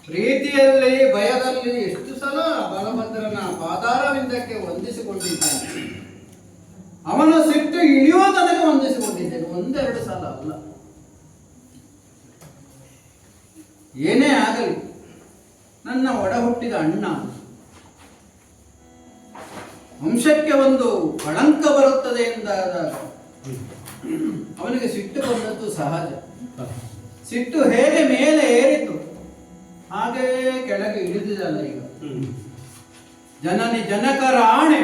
ಪ್ರೀತಿಯಲ್ಲಿ ಭಯದಲ್ಲಿ ಎಷ್ಟು ಸಲ ಬಲಭದ್ರನ ಪಾದಾರವಿಂದಕ್ಕೆ ವಂದಿಸಿಕೊಂಡಿದ್ದೇನೆ. ಅವನ ಸಿಟ್ಟು ಇಳಿಯುವ ತನಕ ವಂದಿಸಿಕೊಂಡಿದ್ದೇನೆ, ಒಂದೆರಡು ಸಲ ಅಲ್ಲ. ಏನೇ ಆಗಲಿ ನನ್ನ ಒಡ ಹುಟ್ಟಿದ ಅಣ್ಣ, ವಂಶಕ್ಕೆ ಒಂದು ಕಳಂಕ ಬರುತ್ತದೆ ಎಂದಾದಾಗ ಅವನಿಗೆ ಸಿಟ್ಟು ಬಂದದ್ದು ಸಹಜ. ಸಿಟ್ಟು ಹೇಗೆ ಮೇಲೆ ಏರಿತು ಹಾಗೇ ಕೆಳಗೆ ಇಳಿದಿದಲ್ಲ. ಈಗ ಜನನಿ ಜನಕರ ಆಣೆ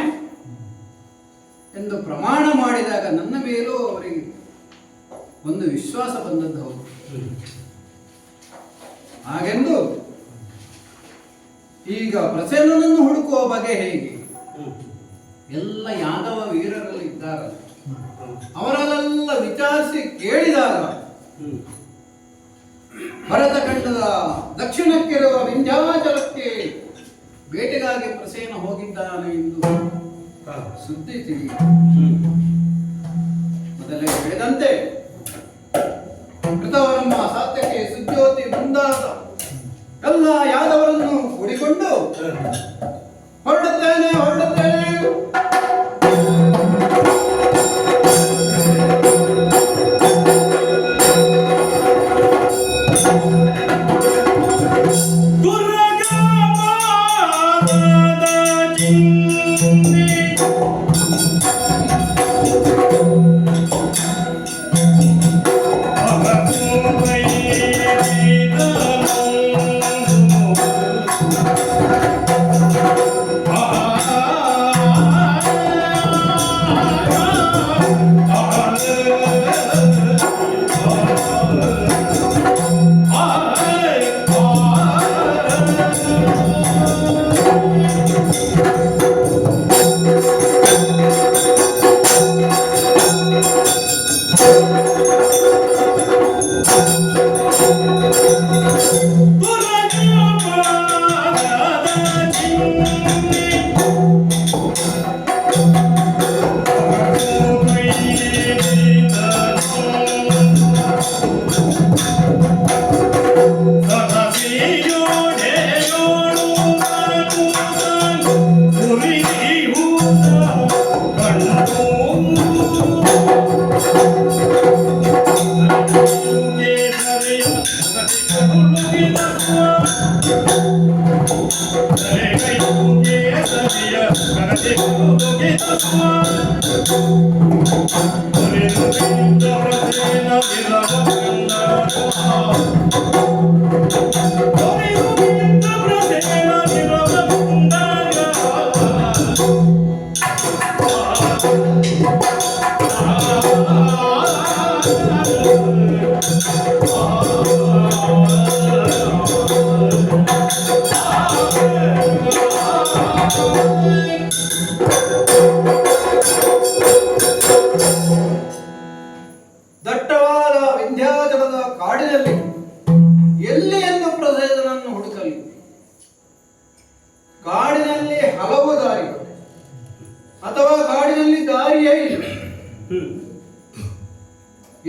ಎಂದು ಪ್ರಮಾಣ ಮಾಡಿದಾಗ ನನ್ನ ಮೇಲೂ ಅವರಿಗೆ ಒಂದು ವಿಶ್ವಾಸ ಬಂದದ್ದು ಹೌದು. ಹಾಗೆಂದು ಈಗ ಪ್ರಸೇನನನ್ನು ಹುಡುಕುವ ಬಗೆ ಹೇಗೆ? ಎಲ್ಲ ಯಾದವ ವೀರರಲ್ಲಿ ಇದ್ದಾರಲ್ಲ, ಅವರಲ್ಲೆಲ್ಲ ವಿಚಾರಿಸಿ ಕೇಳಿದಾಗ ಭರತಖಂಡದ ದಕ್ಷಿಣಕ್ಕಿರುವ ವಿಂಧ್ಯಾಚಲಕ್ಕೆ ಬೇಟೆಗಾಗಿ ಪ್ರಸೇನ ಹೋಗಿದ್ದಾನೆ ಎಂದು ಸುದ್ದಿ ತಿಳಿಯಿತು. ಮೊದಲೇ ಹೇಳಿದಂತೆ ಕೃತವರ್ಮ, ಸಾತ್ಯಕಿ, ಸುಜ್ಯೋತಿ ಮುಂದಾದ ಎಲ್ಲ ಯಾದವರನ್ನು ಕೂಡಿಕೊಂಡು ಹೊರಡುತ್ತೇನೆ. ದಟ್ಟವಾದ ವಿಂಧ್ಯಾಚಲದ ಕಾಡಿನಲ್ಲಿ ಎಲ್ಲಿಯನ್ನು ಪ್ರಸೇನನನ್ನು ಹುಡುಕಲಿ? ಕಾಡಿನಲ್ಲಿ ಹಲವು ದಾರಿಗಳು, ಅಥವಾ ಕಾಡಿನಲ್ಲಿ ದಾರಿಯೇ ಇಲ್ಲ.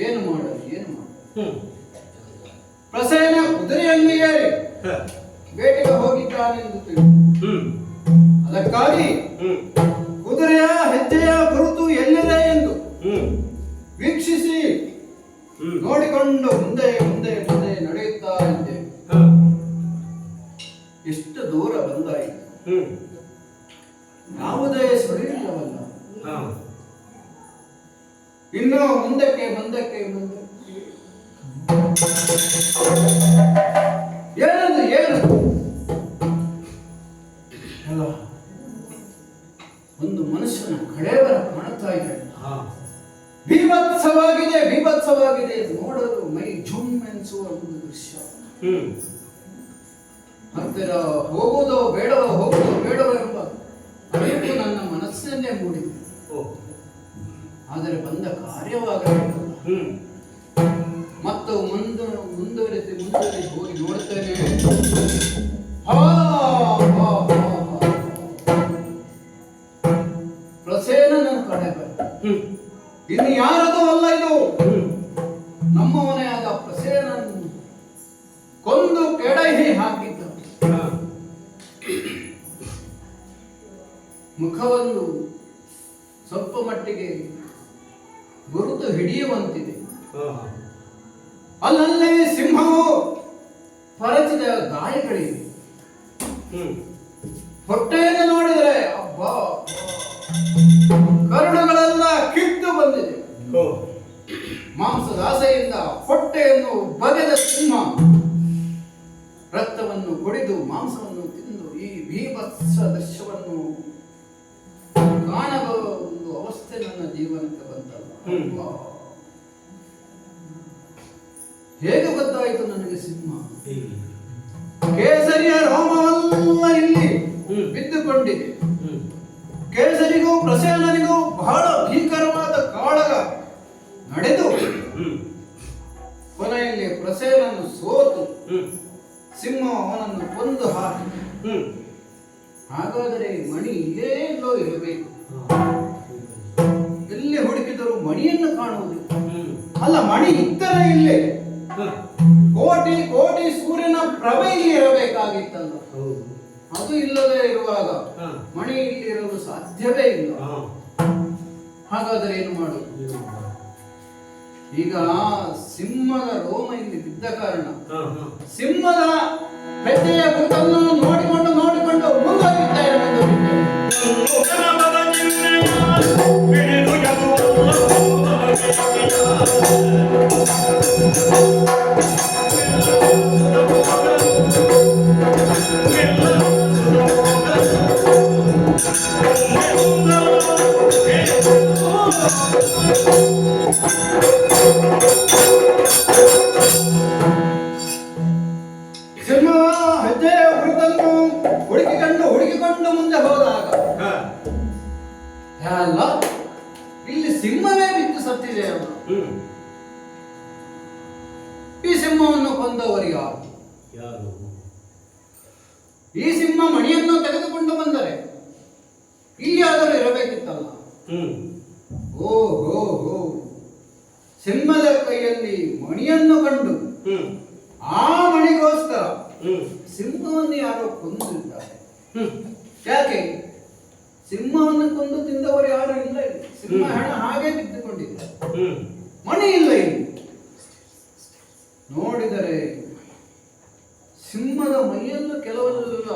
ಏನು ಮಾಡಲು? ಪ್ರಸೇನ ಕುದುರೆಯಲ್ಲಿ ಏರಿ ಬೇಟೆಗೆ ಹೋಗಿದ್ದಾನೆಂದು ತಿಳಿದು ಅದಕ್ಕಾಗಿ ಕುದುರೆಯ ಹೆಜ್ಜೆಯ ಗುರುತು ಎಲ್ಲಿದೆ ಎಂದು ವೀಕ್ಷಿಸಿ ನೋಡಿಕೊಂಡು ಮುಂದೆ ಮುಂದೆ ಮುಂದೆ ನಡೆಯುತ್ತಾ ಇದ್ದೇವೆ. ಎಷ್ಟು ದೂರ ಬಂದಾಯಿತು, ಯಾವುದೇ ಸುಳಿಯಿಲ್ಲವಲ್ಲ. ಇನ್ನು ಮುಂದಕ್ಕೆ ಮುಂದಕ್ಕೆ ಮುಂದಕ್ಕೆ ಏನದು ಏನದು ಅಲ್ಲ, ಒಂದು ಮನುಷ್ಯನ ಕಡೆಯವರ ಕಾಣುತ್ತಾ ಇದೆ. ಭೀಭತ್ಸವಾಗಿದೆ, ಭೀಭತ್ಸವಾಗಿದೆ. ನೋಡಲು ಮೈ ಝುಮ್ ಎನಿಸುವ ಒಂದು ದೃಶ್ಯ. ಹತ್ತಿರ ಹೋಗುವುದೋ ಬೇಡವೋ, ಹೋಗುವುದೋ ಬೇಡವೋ ಎಂಬ ಅರಿವು ನನ್ನ ಮನಸ್ಸನ್ನೇ ಮೂಡಿದೆ. ಆದರೆ ಬಂದ ಕಾರ್ಯವಾಗಬೇಕು. ಮತ್ತು ಮುಂದುವರೆಸಿ ಹೋಗಿ ನೋಡುತ್ತೇನೆ. ಪ್ರಸೇನನ ಕಡೆ ಇನ್ನು ಯಾರದು ಅಲ್ಲ, ಇದು ನಮ್ಮವನೇ ಆದ ಪ್ರಸೇನನ್ನು ಕೊಂದು ಕೆಡಹಿ ಹಾಕಿದ್ದ. ಮುಖವನ್ನು ಸ್ವಲ್ಪ ಮಟ್ಟಿಗೆ ಗುರುತು ಹಿಡಿಯುವಂತಿದೆ. ಅಲ್ಲಲ್ಲೇ ಸಿಂಹವು ಪರಚಿದ ಗಾಯಗಳಿವೆ. ಹೊಟ್ಟೆಯನ್ನು ನೋಡಿದರೆ ಅಬ್ಬಾ, ಕರುಣಗಳೆಲ್ಲ ಕಿತ್ತು ಬಂದಿದೆ. ಮಾಂಸದ ಆಸೆಯಿಂದ ಹೊಟ್ಟೆಯನ್ನು ಬಗೆದ ಸಿಂಹ ರಕ್ತವನ್ನು ಕುಡಿದು ಮಾಂಸವನ್ನು ತಿಂದು ಈ ಭೀಭತ್ಸ ದೃಶ್ಯವನ್ನು ಕಾಣದ ಒಂದು ಅವಸ್ಥೆ ನನ್ನ ಜೀವನಕ್ಕೆ ಬಂತಲ್ಲ. ಹೇಗೆ ಗೊತ್ತಾಯಿತು ನನಗೆ ಸಿಂಹ? ಕೇಸರಿಯ ರೋಮವಲ್ಲ ಇಲ್ಲಿ ಬಿದ್ದುಕೊಂಡಿದೆ. ಕೇಸರಿಗೂ ಪ್ರಸೇನನಿಗೂ ಬಹಳ ಭೀಕರವಾದ ಕಾಳಗ ನಡೆದು ಕೊನೆಯಲ್ಲಿ ಪ್ರಸೇನನ್ನು ಸೋತು ಸಿಂಹ ಅವನನ್ನು ಕೊಂದು ಹಾಕಿ. ಹಾಗಾದರೆ ಮಣಿ ಇಲ್ಲೇ ಎಲ್ಲೋ ಇರಬೇಕು. ಎಲ್ಲಿ ಹುಡುಕಿದರೂ ಮಣಿಯನ್ನು ಕಾಣುವುದು ಅಲ್ಲ, ಮಣಿ ಇದ್ದರೆ ಇಲ್ಲೇ ಕೋಟಿ ಕೋಟಿ ಸೂರ್ಯನ ಪ್ರಭೆ ಇಲ್ಲಿ ಇರಬೇಕಾಗಿತ್ತಲ್ಲ. ಅದು ಇಲ್ಲದೆ ಇರುವಾಗ ಮಣಿ ಇಲ್ಲಿ ಇರಲು ಸಾಧ್ಯವೇ ಇಲ್ಲ. ಹಾಗಾದರೆ ಏನು ಮಾಡುದು? ಈಗ ಸಿಂಹದ ರೋಮ ಇಲ್ಲಿ ಬಿದ್ದ ಕಾರಣ ಸಿಂಹದ ಹೆಜ್ಜೆಯ ಗುರುತನ್ನು ನೋಡಿಕೊಂಡು ಮುಂದುವರಿಯುತ್ತೇನೆ. ಸಿಂಹ ಹೆಜ್ಜೆಯ ಗುರುತನ್ನು ಹುಡುಕಿಕೊಂಡು ಮುಂದೆ ಹೋದಾಗ ಅಲ್ಲ, ಇಲ್ಲಿ ಸಿಂಹವೇ ಬಿದ್ದು ಸತ್ತಿದೆ. ಈ ಸಿಂಹವನ್ನು ಕೊಂದವರು ಯಾರು? ಈ ಸಿಂಹ ಮಣಿಯನ್ನು ತೆಗೆದುಕೊಂಡು ಬಂದರೆ ಇಲ್ಲಿಯಾದರೂ ಇರಬೇಕಿತ್ತಲ್ಲ. ಓಹೋ ಹೋ, ಸಿಂಹದ ಕೈಯಲ್ಲಿ ಮಣಿಯನ್ನು ಕಂಡು ಆ ಮಣಿಗೋಸ್ಕರ ಸಿಂಹವನ್ನು ಯಾರೋ ಕೊಂದಿದ್ದಾರೆ. ಯಾಕೆ? ಸಿಂಹವನ್ನು ಕೊಂದು ತಿಂದವರು ಯಾರು ಇಲ್ಲ. ಸಿಂಹ ಹಣ ಹಾಗೆ ಬಿದ್ದುಕೊಂಡಿದೆ, ಮಣಿ ಇಲ್ಲ ಇಲ್ಲಿ. ನೋಡಿದರೆ ಸಿಂಹದ ಮೈಯನ್ನು ಕೆಲವೆಲ್ಲ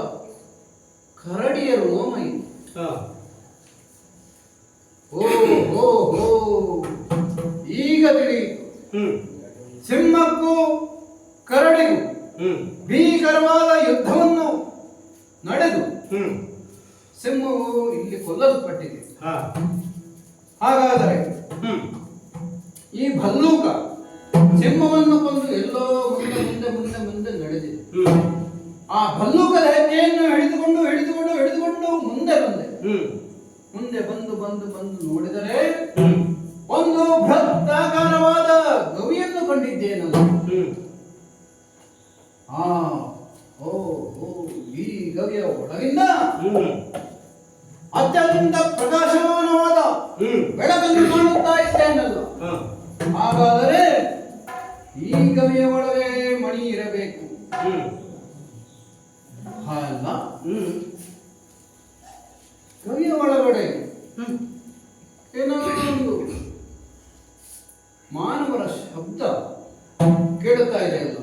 ಕರಡಿಯ ರೋಮ ಇದೆ. ಓ ಈಗ ತಿಳಿಯಿತು. ಸಿಂಹಕ್ಕೂ ಕರಡಿಗೂ ಭೀಕರವಾದ ಯುದ್ಧವನ್ನು ನಡೆದು ಸಿಂಹವು ಇಲ್ಲಿ ಕೊಲ್ಲಲ್ಪಟ್ಟಿದೆ. ಹಾಗಾದರೆ ಈ ಭಲ್ಲೂಕ ಸಿಂಹವನ್ನು ಕೊಂದು ಎಲ್ಲೋ ಮುಂದೆ ನಡೆದಿದೆ. ಆ ಭಲ್ಲೂಕದ ಹೆಜ್ಜೆಯನ್ನು ಹಿಡಿದುಕೊಂಡು ಮುಂದೆ ಬಂದು ನೋಡಿದರೆ ಒಂದು ಬೃಹತ್ತಾಕಾರವಾದ ಗವಿಯನ್ನು ಕಂಡಿದ್ದೇನಲ್ಲ. ಈ ಗವಿಯ ಒಳಗಿಂದ ಅತ್ಯಂತ ಪ್ರಕಾಶಮಾನವಾದ ಬೆಳಕನ್ನು ಕಾಣುತ್ತಾ ಇದ್ದೇನಲ್ಲ. ಹಾಗಾದರೆ ಈ ಗವಿಯ ಒಳಗೆ ಮಣಿ ಇರಬೇಕು ಅಲ್ಲ. ಗವಿಯ ಒಳಗಡೆ ಏನೋ ಒಂದು ಮಾನವರ ಶಬ್ದ ಕೇಳುತ್ತಾ ಇದೆ ಅಲ್ಲ.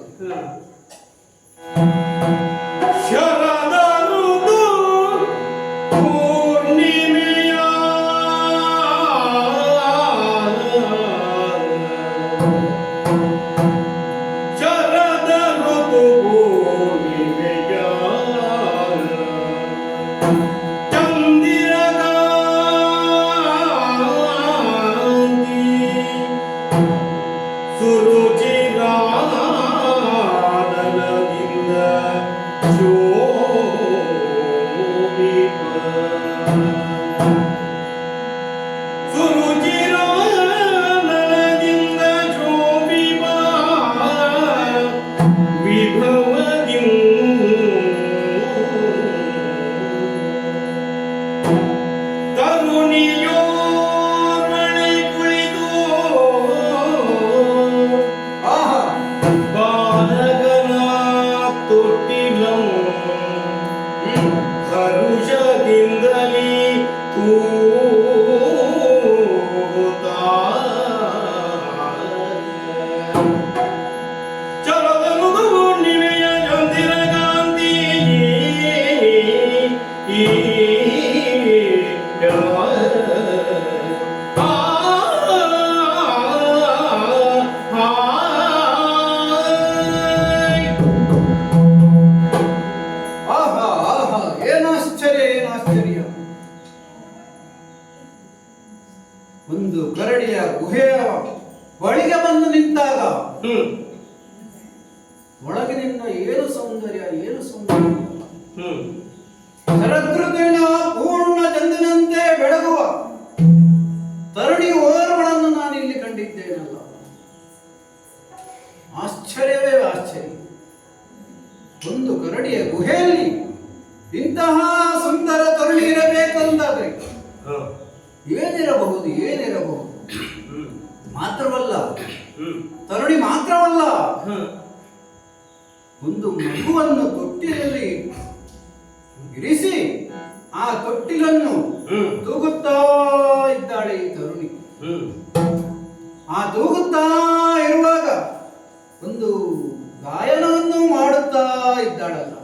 ಒಂದು ಕರಡಿಯ ಗುಹೆಯ ಬಳಿಗೆ ಬಂದು ನಿಂತಾಗ ಒಳಗಿನಿಂದ ಏನು ಸೌಂದರ್ಯ, ಏನು ಸೌಂದರ್ಯ! ಶರದೃತುವಿನ ಪೂರ್ಣ ಚಂದಿನಂತೆ ಬೆಳಗುವ ತರುಣಿ ಓರ್ವಳನ್ನು ನಾನು ಇಲ್ಲಿ ಕಂಡಿದ್ದೇನಲ್ಲ. ಆಶ್ಚರ್ಯವೇ ಆಶ್ಚರ್ಯ! ಒಂದು ಕರಡಿಯ ಗುಹೆಯಲ್ಲಿ ಇಂತಹ ಸುಂದರ ತರುಣಿ ಇರಬೇಕಂತಾದ್ರೆ ಏನಿರಬಹುದು, ಏನಿರಬಹುದು? ಮಾತ್ರವಲ್ಲ, ತರುಣಿ ಮಾತ್ರವಲ್ಲ, ಒಂದು ಮಗುವನ್ನು ತೊಟ್ಟಿಲಲ್ಲಿ ಇರಿಸಿ ಆ ತೊಟ್ಟಿಲನ್ನು ತೂಗುತ್ತಾ ಇದ್ದಾಳೆ ಈ ತರುಣಿ. ಆ ತೂಗುತ್ತಾ ಇರುವಾಗ ಒಂದು ಗಾಯನವನ್ನು ಮಾಡುತ್ತಾ ಇದ್ದಾಳಲ್ಲ.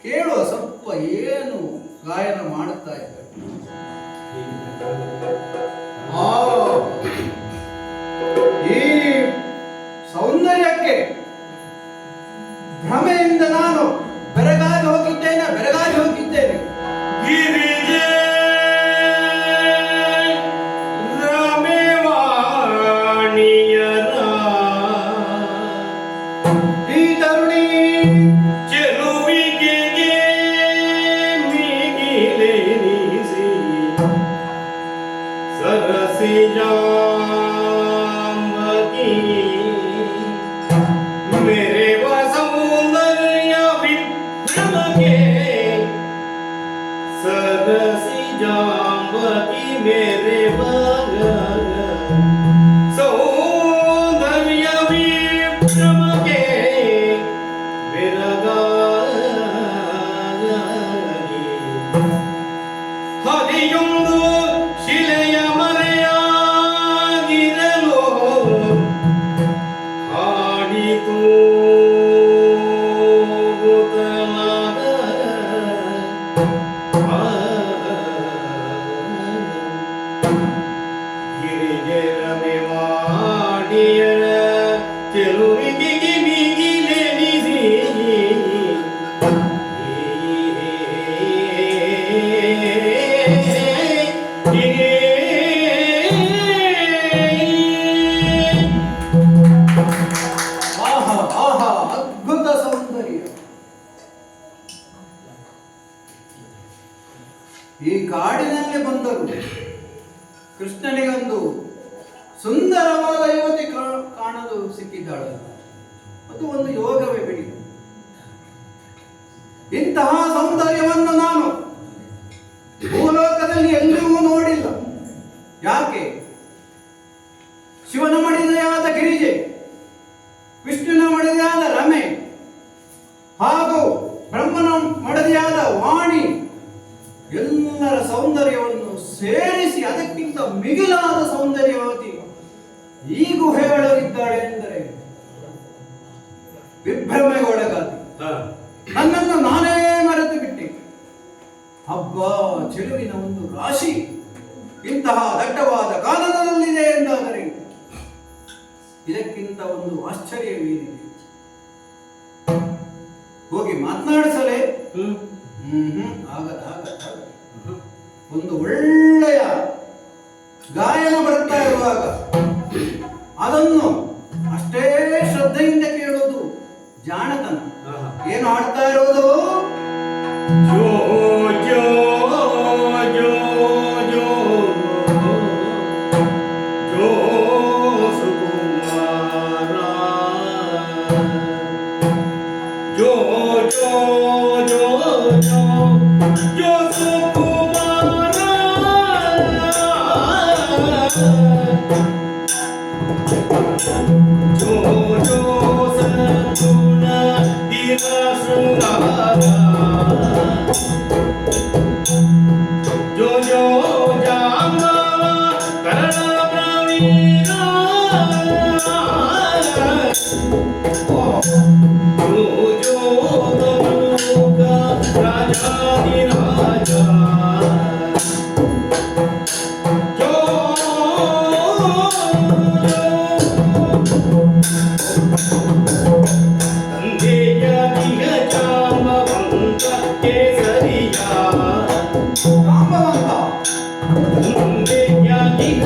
ಕೇಳುವ ಸ್ವಲ್ಪ ಏನು ಗಾಯನ ಮಾಡುತ್ತಾ ಇದ್ದಾಳೆ. ಈ ಸೌಂದರ್ಯಕ್ಕೆ ಭ್ರಮೆಯಿಂದ ನಾನು ಬೆರಗಾಗಿ ಹೋಗಿದ್ದೇನೆ. ಈ ತರುಣಿ ಅದ್ಭುತ ಸೌಂದರ್ಯ! ಈ ಕಾಡಿನಲ್ಲಿ ಬಂದರು ಕೃಷ್ಣನಿಗೊಂದು ಸುಂದರವಾದ ಯುವತಿ ಕಾಣಲು ಸಿಕ್ಕಿದ್ದಾಳೆ. ಅದು ಒಂದು ಯೋಗವೇ ಬಿಡಿ. ಇಂತಹ ಸೌಂದರ್ಯವನ್ನು ನಾನು ಭೂಲೋಕದಲ್ಲಿ ಎಲ್ಲಿಯೂ ನೋಡಿಲ್ಲ. ಯಾಕೆ? ಶಿವನ ಮಡಿದೆಯಾದ ಗಿರಿಜೆ, ವಿಷ್ಣುವಿನ ಮಡದಿಯಾದ ರಮೆ ಹಾಗೂ ಬ್ರಹ್ಮನ ಮಡದಿಯಾದ ವಾಣಿ ಎಲ್ಲರ ಸೌಂದರ್ಯವನ್ನು ಸೇರಿಸಿ ಅದಕ್ಕಿಂತ ಮಿಗಿಲಾದ ಸೌಂದರ್ಯವತಿ ಈ ಗುಹೆಯೊಳಗಿದ್ದಾಳೆ ಎಂದರೆ ವಿಭ್ರಮೆಗೊಳಗಾದ ನನ್ನನ್ನು ನಾನೇ ಮರೆತು ಬಿಟ್ಟೆ. ಹಬ್ಬ ಚೆಲುವಿನ ಒಂದು ರಾಶಿ ಇಂತಹ ದಟ್ಟವಾದ ಕಾನನದಲ್ಲಿದೆ ಎಂದಾದರೆ ಇದಕ್ಕಿಂತ ಒಂದು ಆಶ್ಚರ್ಯವೇನಿದೆ? ಹೋಗಿ ಮಾತನಾಡಿಸಲೇ? ಆಗದ. ಒಂದು ಒಳ್ಳೆಯ ಗಾಯನ ಬರುತ್ತಾ ಇರುವಾಗ ಅದನ್ನು ಅಷ್ಟೇ ಶ್ರದ್ಧೆಯಿಂದ ಕೇಳೋದು ಜಾಣತನ. ಏನು ಹಾಡ್ತಾ ಇರೋದು? ಜೋ ಜೋ ಜೋ ಜೋ ಜೋ ಸುಕುಮಾರ, ಜೋ ಜೋ ಜೋ ಜೋ ಜೋ ಸುಕುಮಾರ, ಜೋ ಜೋ ಸದ್ಗುಣ ದಿನ ಶೃಂಗಾರ, ಜೋ ಜೋ ಜಾಂಬವ ಕರಣ ಪ್ರವೀಣ, ಜೋ ಜೋ ತನುಕ ರಾಜಾಧಿರಾಜ, ತಂದೆಯ ದಿಗ ಜಾಂಬವಂತ ಕೇಸರಿಯ, ತಂದೆಯ ದಿಗ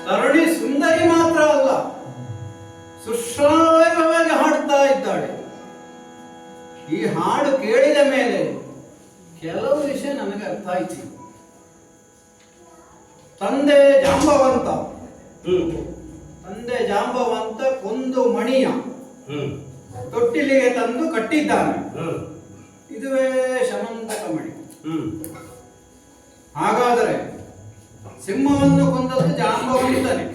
ತರುಣಿ ಸುಂದರಿ ಮಾತ್ರ ಅಲ್ಲ, ಸುಶ್ರಾವ್ಯವಾಗಿ ಹಾಡ್ತಾ ಇದ್ದಾಳೆ. ಈ ಹಾಡು ಕೇಳಿದ ಮೇಲೆ ಕೆಲವು ವಿಷಯ ನನಗೆ ಅರ್ಥ ಆಯ್ತು. ತಂದೆ ಜಾಂಬವಂತ ಕೊಂದು ಮಣಿಯ ತೊಟ್ಟಿಲಿಗೆ ತಂದು ಕಟ್ಟಿದ್ದಾನೆ. ಇದುವೇ ಶಮಂತಕ ಮಣಿ. ಹಾಗಾದರೆ ಸಿಂಹವನ್ನು ಕೊಂದದ್ದು ಜಾಂಬವಂತನೇ.